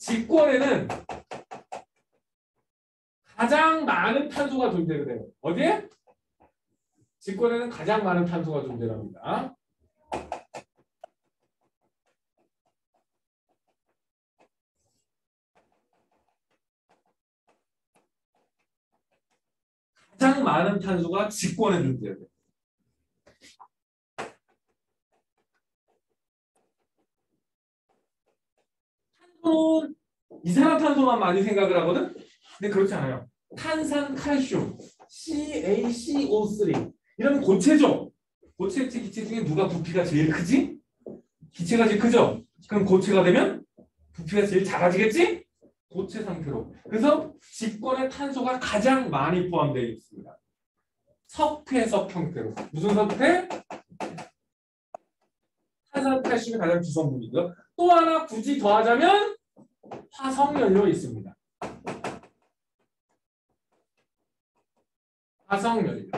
직권에는 가장 많은 탄소가 존재가 돼요. 어디에? 직권에는 가장 많은 탄소가 존재합니다. 가장 많은 탄소가 직권에 존재해요. 탄소는 이산화탄소만 많이 생각을 하거든? 근데 그렇지 않아요. 탄산, 칼슘, CaCO3 이런 고체죠. 고체체 기체 중에 누가 부피가 제일 크지? 기체가 제일 크죠? 그럼 고체가 되면 부피가 제일 작아지겠지? 고체 상태로. 그래서 직권에 탄소가 가장 많이 포함되어 있습니다. 석회석 형태로. 무슨 석회? 탄산, 칼슘이 가장 주성분이고요. 또 하나 굳이 더하자면 화석연료 있습니다. 화석연료.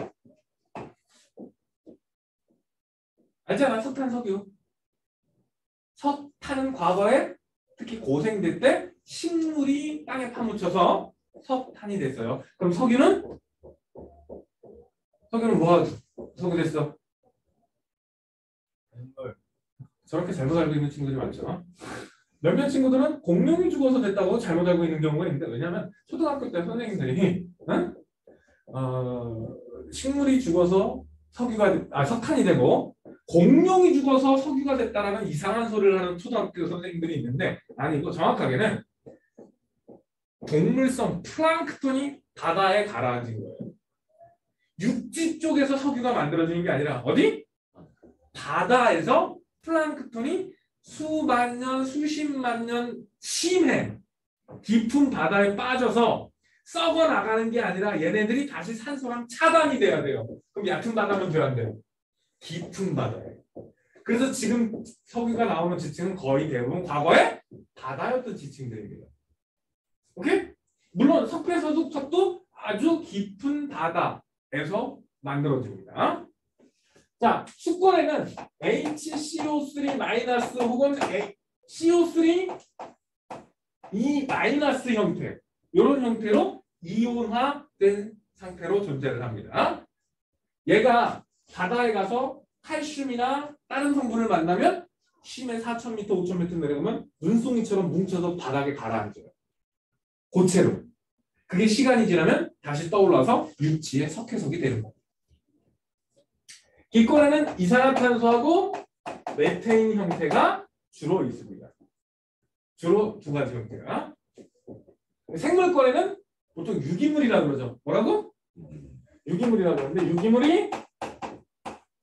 알잖아, 석탄, 석유. 석탄은 과거에 특히 고생될 때 식물이 땅에 파묻혀서 석탄이 됐어요. 그럼 석유는 뭐가 석유 됐어? 저렇게 잘못 알고 있는 친구들이 많죠. 몇몇 친구들은 공룡이 죽어서 됐다고 잘못 알고 있는 경우가 있는데, 왜냐하면 초등학교 때 선생님들이 식물이 죽어서 석탄이 되고 공룡이 죽어서 석유가 됐다라는 이상한 소리를 하는 초등학교 선생님들이 있는데, 아니고 정확하게는 동물성 플랑크톤이 바다에 가라앉은 거예요. 육지 쪽에서 석유가 만들어지는 게 아니라 어디? 바다에서 플랑크톤이 수만 년, 수십만 년 심해 깊은 바다에 빠져서 썩어 나가는 게 아니라 얘네들이 다시 산소랑 차단이 돼야 돼요. 그럼 얕은 바다면 돼야 안 돼요? 깊은 바다에. 그래서 지금 석유가 나오는 지층은 거의 대부분 과거에 바다였던 지층들입니다. 오케이? 물론 석회소속석도 아주 깊은 바다에서 만들어집니다. 자, 수권에는 HCO3- 혹은 CO3 E- 형태, 이런 형태로 이온화된 상태로 존재를 합니다. 얘가 바다에 가서 칼슘이나 다른 성분을 만나면 심해 4,000m, 5,000m 내려가면 눈송이처럼 뭉쳐서 바닥에 가라앉아요. 고체로. 그게 시간이 지나면 다시 떠올라서 육지의 석회석이 되는 거예요. 기권에는 이산화탄소하고 메테인 형태가 주로 있습니다. 주로 두 가지 형태가. 생물권에는 보통 유기물이라고 그러죠. 뭐라고? 유기물이라고 하는데, 유기물이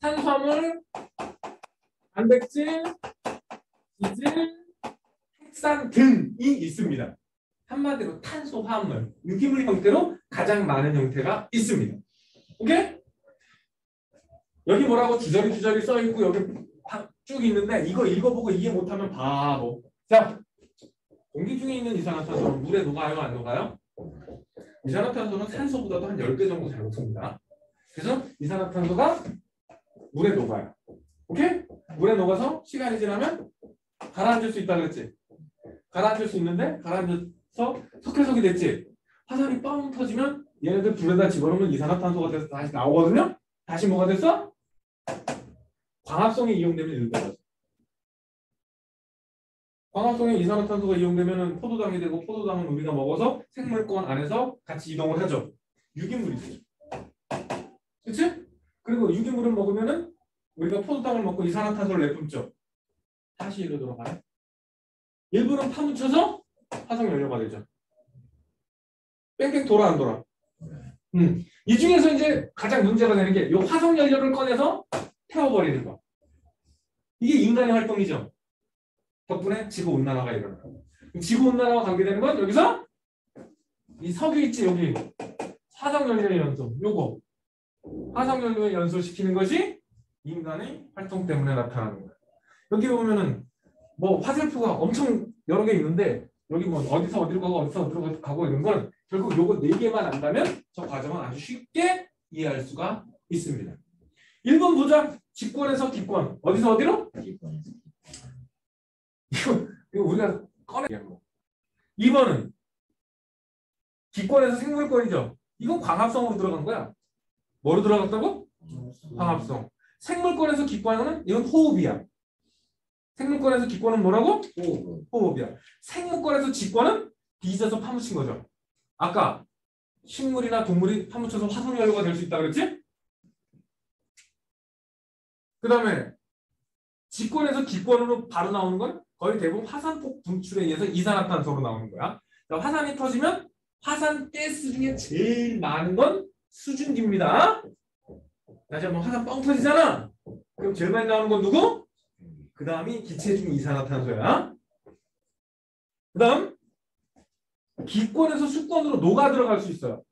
탄수화물, 단백질, 지질, 핵산 등이 있습니다. 한마디로 탄소화합물, 유기물 형태로 가장 많은 형태가 있습니다. 오케이? 여기 뭐라고 주저리 써있고 여기 쭉 있는데, 이거 읽어보고 이해 못하면 바보. 자, 공기 중에 있는 이산화탄소는 물에 녹아요, 안 녹아요? 이산화탄소는 산소보다도 한 10배 정도 잘 녹습니다. 그래서 이산화탄소가 물에 녹아요. 오케이? 물에 녹아서 시간이 지나면 가라앉을 수 있다 그랬지? 가라앉을 수 있는데, 가라앉아서 석회석이 됐지? 화산이 뻥 터지면 얘네들 불에다 집어넣으면 이산화탄소가 돼서 다시 나오거든요? 다시 뭐가 됐어? 광합성이 이용되면 이렇게 되죠. 광합성에 이산화탄소가 이용되면 포도당이 되고, 포도당은 우리가 먹어서 생물권 안에서 같이 이동을 하죠. 유기물이죠. 그치? 그리고 유기물을 먹으면은 우리가 포도당을 먹고 이산화탄소를 내뿜죠. 다시 이리로 돌아가요. 일부는 파묻혀서 화석연료가 되죠. 뺑뺑 돌아 안 돌아? 이 중에서 이제 가장 문제가 되는 게 이 화석연료를 꺼내서 태워버리는 거. 이게 인간의 활동이죠. 덕분에 지구온난화가 일어나요. 지구온난화와 관계되는 건 여기서 이 석유 있지, 여기 화석연료의 연소, 요거 화석연료의 연소시키는 것이 인간의 활동 때문에 나타나는 거예요. 여기 보면은 뭐 화살표가 엄청 여러 개 있는데, 여기 뭐 어디서 어디로 가고 어디서 어디로 가고 이런 건 결국 요거 4개만 안다면 저 과정은 아주 쉽게 이해할 수가 있습니다. 1번 보자. 직권에서 기권. 어디서 어디로? 기권에서. 이거 우리가 꺼내는 거. 2번은 기권에서 생물권이죠. 이건 광합성으로 들어간 거야. 뭐로 들어갔다고? 광합성. 생물권에서 기권은 이건 호흡이야. 생물권에서 기권은 뭐라고? 호흡이야. 생물권에서 직권은 뒤져서 파묻힌 거죠. 아까 식물이나 동물이 파묻혀서 화석연료가 될 수 있다 그랬지? 그 다음에 직권에서 기권으로 바로 나오는 건 거의 대부분 화산폭 분출에 의해서 이산화탄소로 나오는 거야. 그러니까 화산이 터지면 화산 가스 중에 제일 많은 건 수증기입니다. 다시 한번 화산 뻥 터지잖아. 그럼 제일 많이 나오는 건 누구? 그 다음이 기체 중 이산화탄소야. 그 다음 기권에서 수권으로 녹아 들어갈 수 있어요.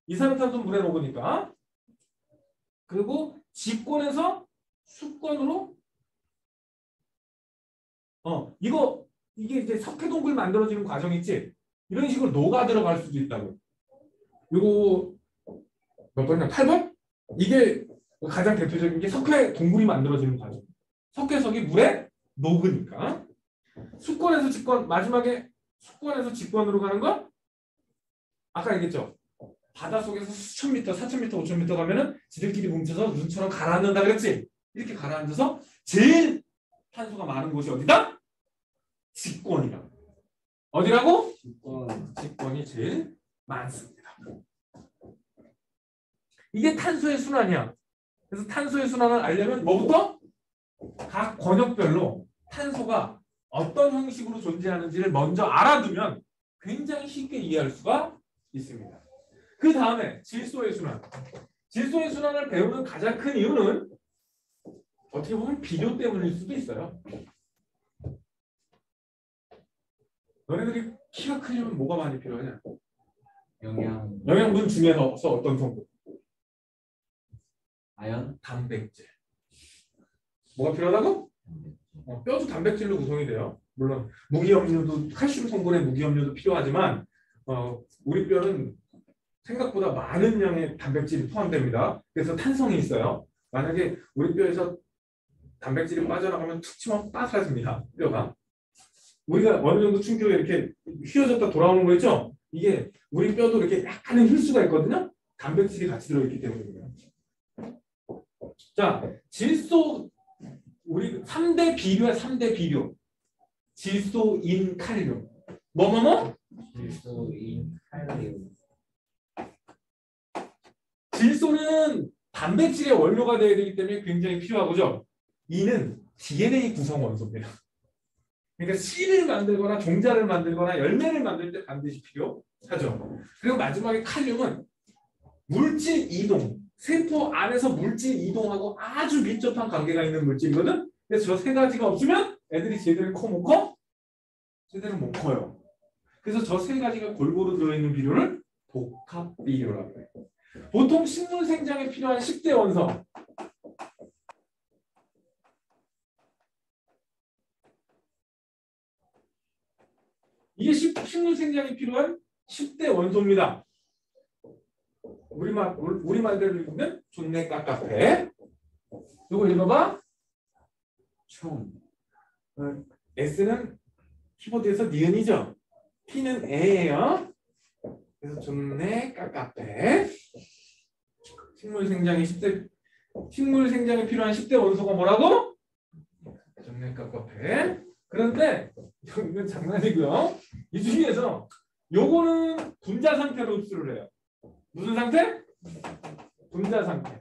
이산화탄소 물에 녹으니까. 그리고 직권에서 수권으로 이게 이제 석회동굴 만들어지는 과정 있지? 이런 식으로 녹아 들어갈 수도 있다고. 요거 몇 번이냐? 8번? 이게 가장 대표적인 게 석회동굴이 만들어지는 과정. 석회석이 물에 녹으니까. 수권에서 직권, 마지막에 수권에서 직권으로 가는 건 아까 얘기했죠. 바닷속에서 수천 미터, 4천 미터, 5천 미터 가면은 지들끼리 뭉쳐서 눈처럼 가라앉는다 그랬지? 이렇게 가라앉아서 제일 탄소가 많은 곳이 어디다? 직권이다. 어디라고? 직권이 제일 많습니다. 이게 탄소의 순환이야. 그래서 탄소의 순환을 알려면 뭐부터? 각 권역별로 탄소가 어떤 형식으로 존재하는지를 먼저 알아두면 굉장히 쉽게 이해할 수가 있습니다. 그 다음에 질소의 순환. 질소의 순환을 배우는 가장 큰 이유는 어떻게 보면 비료 때문일 수도 있어요. 너네들이 키가 크려면 뭐가 많이 필요하냐? 영양분 중에서 어떤 성분? 아연? 단백질. 뭐가 필요하다고? 뼈도 단백질로 구성이 돼요. 물론 무기염료도 칼슘 성분의 무기염료도 필요하지만 우리 뼈는 생각보다 많은 양의 단백질이 포함됩니다. 그래서 탄성이 있어요. 만약에 우리 뼈에서 단백질이 빠져나가면 툭 치면 빠사집니다. 뼈가. 우리가 어느 정도 충격에 이렇게 휘어졌다 돌아오는 거 있죠? 이게 우리 뼈도 이렇게 약간의 힐수가 있거든요. 단백질이 같이 들어있기 때문이에요. 자, 질소 우리 3대 비료야. 3대 비료. 질소, 인, 칼륨. 질소, 인, 칼륨. 질소는 단백질의 원료가 되어야 되기 때문에 굉장히 필요하고죠. 인은 DNA 구성 원소입니다. 그러니까 씨를 만들거나 종자를 만들거나 열매를 만들 때 반드시 필요하죠. 그리고 마지막에 칼륨은 물질 이동, 세포 안에서 물질 이동하고 아주 밀접한 관계가 있는 물질이거든. 그래서 저 세 가지가 없으면 애들이 제대로 커 못 커? 제대로 못 커요. 그래서 저 세 가지가 골고루 들어있는 비료를 복합 비료라고 해요. 보통 식물 생장에 필요한 10대 원소. 이게 식물 생장에 필요한 10대 원소입니다. 우리말대로 읽으면 존내 깝깝해. 이거 읽어봐. 총. S는 키보드에서 니은이죠. T는 애예요. 그래서 존내 깝깝해. 식물 생장에 필요한 10대 원소가 뭐라고? 존내 깝깝해. 그런데 이건 장난이고요. 이 중에서 요거는 분자 상태로 흡수를 해요. 무슨 상태? 분자 상태.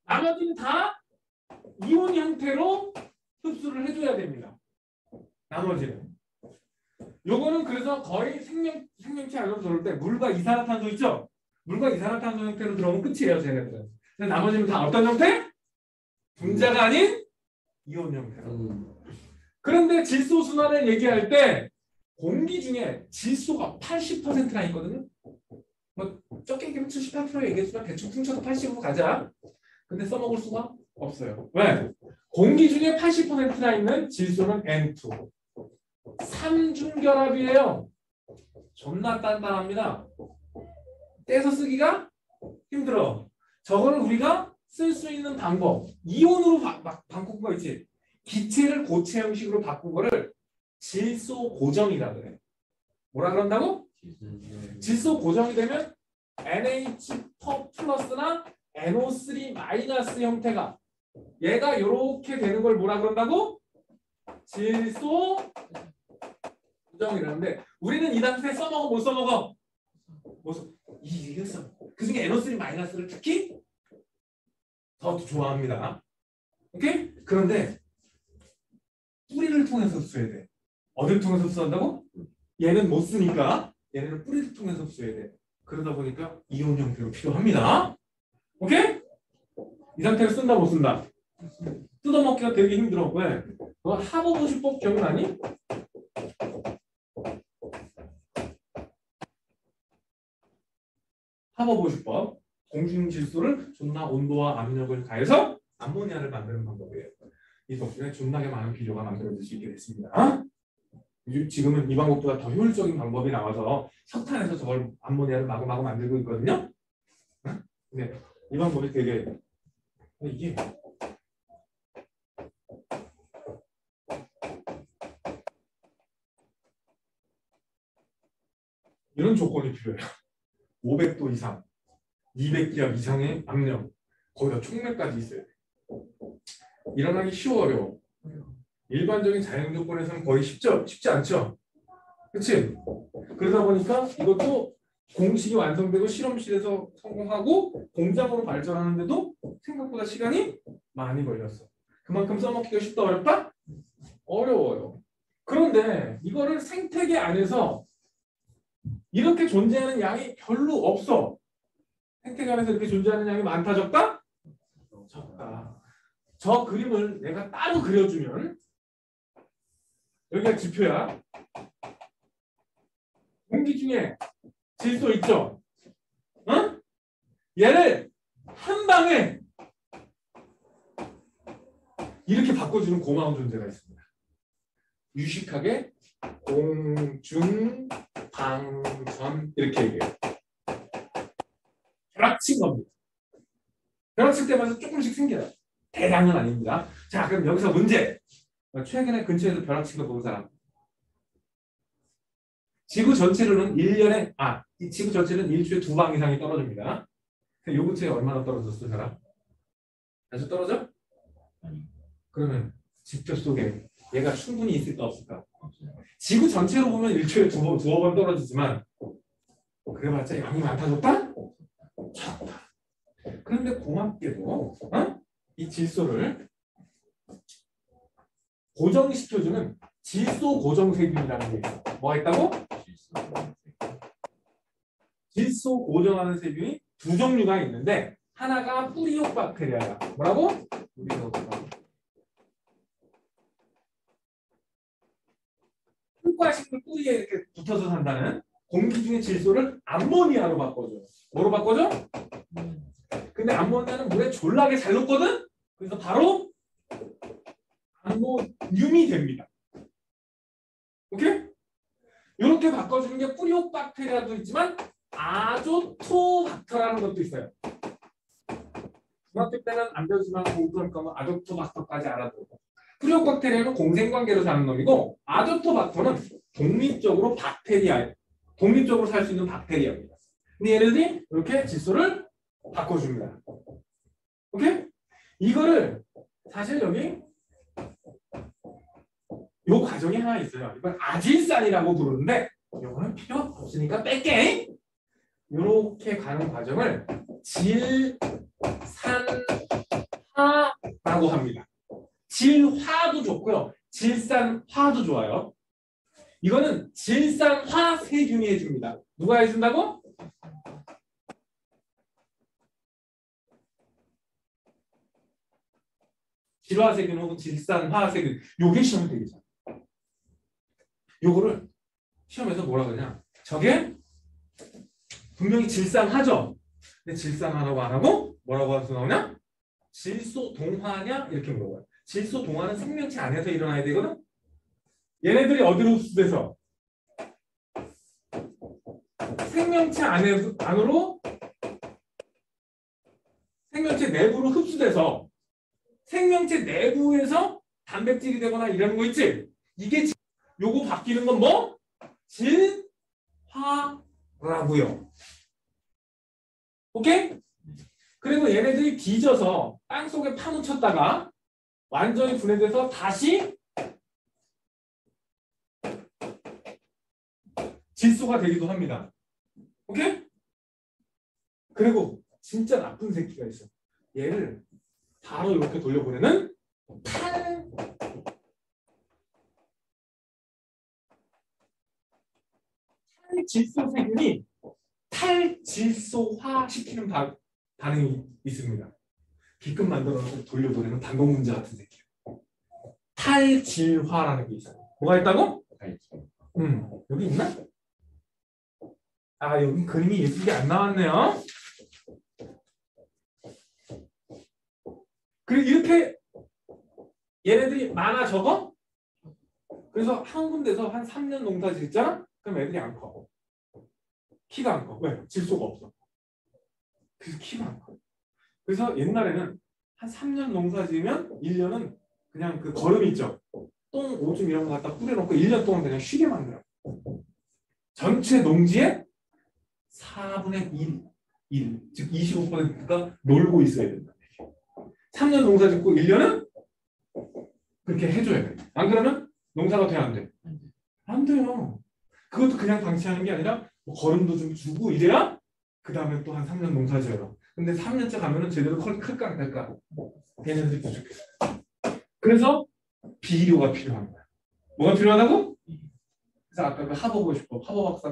나머지는 다 이온 형태로 흡수를 해줘야 됩니다. 나머지는. 요거는 그래서 거의 생명체 안으로 들어올 때 물과 이산화탄소 있죠? 물과 이산화탄소 형태로 들어오면 끝이에요, 쟤네들은. 근데 나머지는 다 어떤 형태? 분자가 아닌 이온 형태로. 그런데 질소 순환을 얘기할 때 공기 중에 질소가 80%나 있거든요. 뭐 적게 얘기하면 78% 얘기했지만 대충 훔쳐서 80으로 가자. 근데 써먹을 수가 없어요. 왜? 공기 중에 80%나 있는 질소는 N2. 삼중결합이에요. 존나 단단합니다. 떼서 쓰기가 힘들어. 저거를 우리가 쓸 수 있는 방법. 이온으로 바꾼 거 있지. 기체를 고체 형식으로 바꾼 거를 질소 고정이라 그래. 뭐라 그런다고? 질소 고정이 되면 NH 플러스나 NO3 마이너스 형태가 얘가 이렇게 되는 걸 뭐라 그런다고? 질소 고정이라는데 우리는 이 단체 써먹어 못 써먹어? 못 써. 이게 써. 그 중에 NO3 마이너스를 특히 더 좋아합니다. 오케이? 그런데 뿌리를 통해서 흡수해야 돼. 어딜 통해서 흡수한다고? 얘는 못 쓰니까 얘네는 뿌리를 통해서 흡수해야 돼. 그러다 보니까 이온 형태로 필요합니다. 오케이? 이 상태를 쓴다 못 쓴다? 뜯어먹기가 되게 힘들어. 왜? 너 하버보시법 기억나니? 하버보시법. 공중질소를 존나 온도와 압력을 가해서 암모니아를 만드는 방법이에요. 이 덕분에 존나게 많은 비료가 만들어질 수 있게 됐습니다. 지금은 이 방법보다 더 효율적인 방법이 나와서 석탄에서 저걸 암모니아를 마구마구 만들고 있거든요. 근데 이 방법이 되게 이게 이런 조건이 필요해요. 500도 이상, 200기압 이상의 압력, 거기다 촉매까지 있어요. 일어나기 쉬워 어려워? 일반적인 자연 조건에서는 거의 쉽지 않죠? 그치? 그러다 보니까 이것도 공식이 완성되고 실험실에서 성공하고 공장으로 발전하는데도 생각보다 시간이 많이 걸렸어. 그만큼 써먹기가 쉽다 어렵다? 어려워요. 그런데 이거를 생태계 안에서 이렇게 존재하는 양이 별로 없어. 생태계 안에서 이렇게 존재하는 양이 많다 적다? 적다. 저 그림을 내가 따로 그려주면 여기가 지표야. 공기 중에 질소 있죠? 어? 얘를 한 방에 이렇게 바꿔주는 고마운 존재가 있습니다. 유식하게 공중방전 이렇게 얘기해요. 벼락친 겁니다. 벼락칠 때마다 조금씩 생겨요. 대량은 아닙니다. 자, 그럼 여기서 문제. 최근에 근처에서 벼락친 거 본 사람. 지구 전체로는 1년에 이 지구 전체는 일주일에 2방 이상이 떨어집니다. 요 근처에 얼마나 떨어졌어, 사람? 아주 떨어져? 그러면 지표 속에 얘가 충분히 있을까 없을까? 지구 전체로 보면 일주일에 두어 번 떨어지지만 그래봤자 양이 많다졌다? 작다. 그런데 고맙게도 이 질소를 고정시켜주는 질소 고정 세균이라는 게 있어. 뭐가 있다고? 질소 고정하는 세균이 두 종류가 있는데 하나가 뿌리옥 박테리아야. 뭐라고? 뿌리옥 박테리아. 흙과식물 뿌리에 이렇게 붙어서 산다는 공기 중의 질소를 암모니아로 바꿔줘. 뭐로 바꿔줘? 근데 암모니아는 물에 졸라게 잘 녹거든? 그래서 바로 암모늄이 됩니다. 오케이? 이렇게 바꿔주는 게 뿌리옥 박테리아도 있지만 아조토박터라는 것도 있어요. 중학교 때는 안 배우지만 공부할 거면 아조토박터까지 알아두고. 뿌리옥 박테리아는 공생관계로 사는 놈이고 아조토박터는 독립적으로 박테리아예요. 독립적으로 살 수 있는 박테리아입니다. 근데 얘네들이 이렇게 질소를 바꿔줍니다. 오케이? 이거를 사실 여기 요 과정이 하나 있어요. 이건 아질산이라고 부르는데 이거는 필요 없으니까 뺄게. 이렇게 가는 과정을 질산화라고 합니다. 질화도 좋고요. 질산화도 좋아요. 이거는 질산화 세균이 해줍니다. 누가 해준다고? 질화세균 혹은 질산화세균. 요게 시험에 되겠죠. 요거를 시험에서 뭐라 그러냐. 저게 분명히 질산하죠. 근데 질산화라고 안 하고 뭐라고 해서 나오냐? 질소 동화냐? 이렇게 물어봐요. 질소 동화는 생명체 안에서 일어나야 되거든. 얘네들이 어디로 흡수돼서? 생명체 안으로 생명체 내부로 흡수돼서 생명체 내부에서 단백질이 되거나 이런 거 있지? 이게 요거 바뀌는 건 뭐? 질산화예요. 화라고요. 오케이? 그리고 얘네들이 뒤져서 땅 속에 파묻혔다가 완전히 분해돼서 다시 질소가 되기도 합니다. 오케이? 그리고 진짜 나쁜 새끼가 있어. 얘를 바로 이렇게 돌려보내는 탈질소 세균이 탈질소화 시키는 반응이 있습니다. 기껏 만들어서 돌려보내는 반공문자 같은 새끼. 탈질화라는 게 있어요. 뭐가 있다고? 여기 있나? 아, 여기 그림이 예쁘게 안 나왔네요. 그리고 이렇게 얘네들이 많아 적어? 그래서 한 군데서 한 3년 농사 짓잖아? 그럼 애들이 안 커. 키가 안 커. 왜? 질소가 없어. 그래서 키가 안 커. 그래서 옛날에는 한 3년 농사 지으면 1년은 그냥 그 거름 있죠? 똥, 오줌 이런 거 갖다 뿌려놓고 1년 동안 그냥 쉬게 만들어. 전체 농지의 4분의 1, 즉 25%가 놀고 있어야 된다. 3년 농사 짓고 1년은 그렇게 해줘야 돼. 안 그러면 농사가 돼, 안 돼? 안 돼요. 그것도 그냥 방치하는 게 아니라 뭐 거름도 좀 주고 이래야 그 다음에 또 한 3년 농사 지어요. 근데 3년째 가면은 제대로 클까 안 클까? 얘네들이 부족해. 그래서 비료가 필요한 거야. 뭐가 필요하다고? 그래서 아까 그 하버 보고 싶어. 하버 박사가